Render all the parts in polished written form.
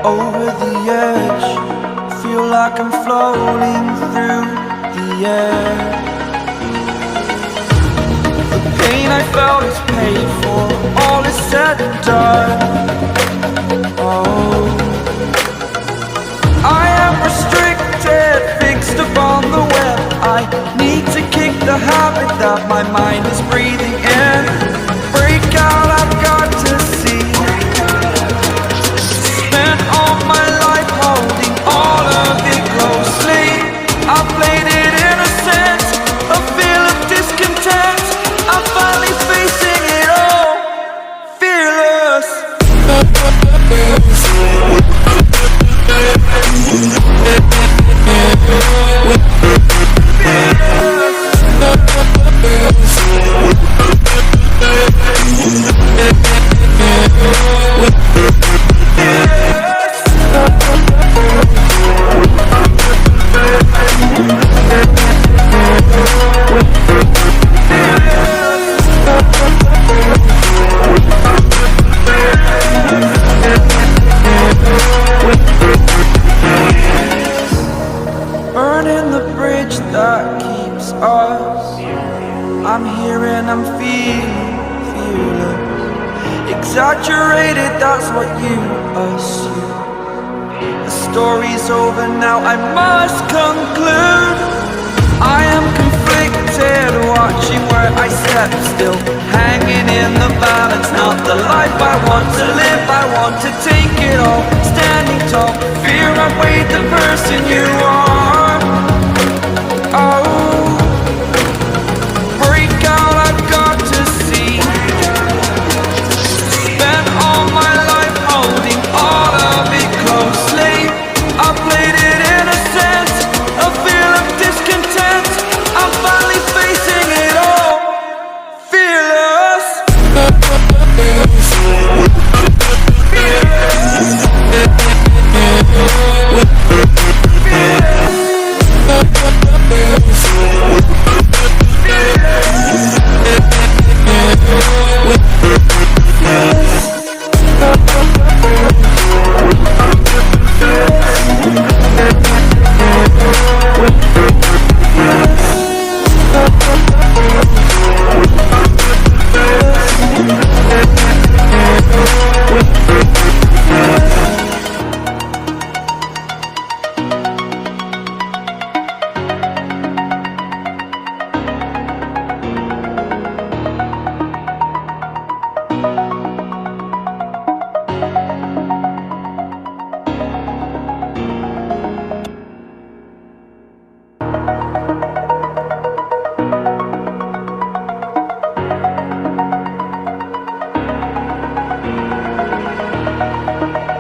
over the edge. Feel like I'm floating through the air. The pain I felt is paid for, all is said and done. Oh, I am restricted, fixed upon the web. I need to kick the habit that my mind is breathing in. Break out, I've got to see. Spent all my life holding all of it closely. I played it innocent, a feel of discontent. I'm finally facing it all, fearless. Burning the bridge that keeps us. I'm here and I'm feeling fearless. Exaggerated, that's what you assume. The story's over now, I must conclude. I am conflicted, watching where I step still, hanging in the balance. Not the life I want to live, I want to take it all. Standing tall, fear I weighed the person you are. Oh, break out, I've got to see. Spent all my life holding all of it closely. I played it innocent, a feel of discontent. I'm finally facing it all, fearless.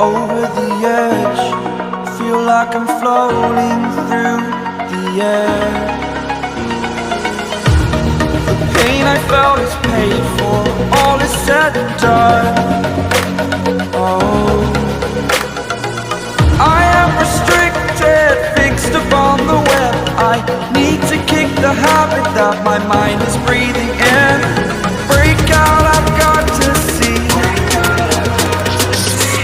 Over the edge, feel like I'm floating through the air. The pain I felt is paid for, all is said and done. Oh, I am restricted, fixed upon the web. I need to kick the habit that my mind is breathing in. Break out, I've got to see.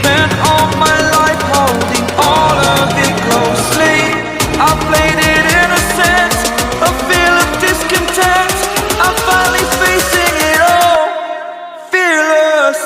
Spent all my life holding all of it closely. I played it innocent, a feel of discontent. I'm finally facing it all, fearless.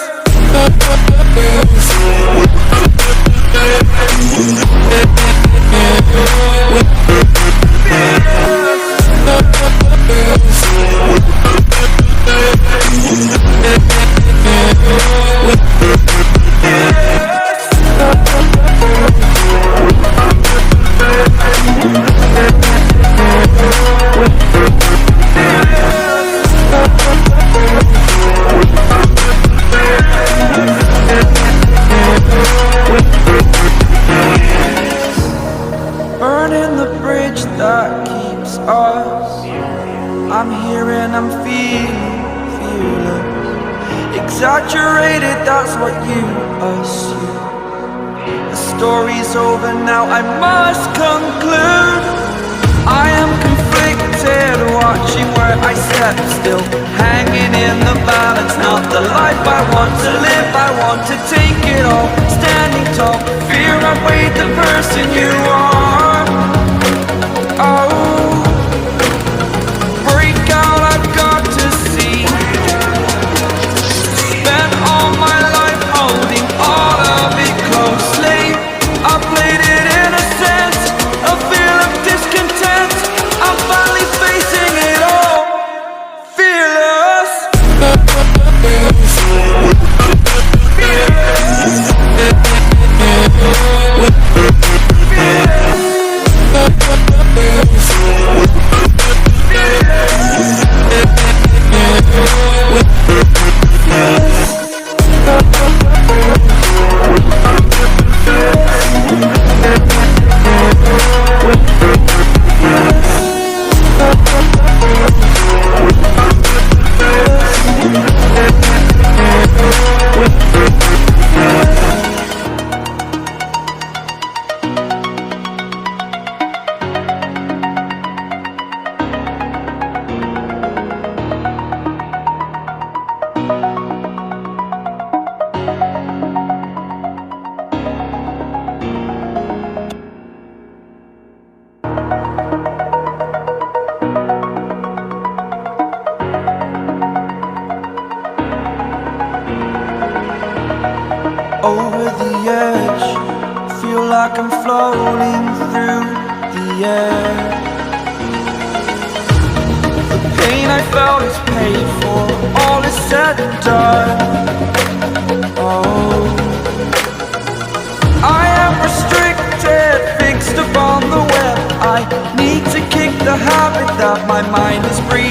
Burning the bridge that keeps us. I'm here and I'm feeling fearless. Exaggerated, that's what you assume. The story's over now, I must conclude. I am conflicted, watching where I step still, hanging in the balance. Not the life I want to live, I want to take it all. Standing tall, fear person you are. Oh, break out, I've got to see. Spent all my life holding all of it closely. I played it innocent, a feel of discontent. I'm finally facing it all, fearless. Over the edge, feel like I'm floating through the air. The pain I felt is paid for, all is said and done. Oh, I am restricted, fixed upon the web. I need to kick the habit that my mind is breathing.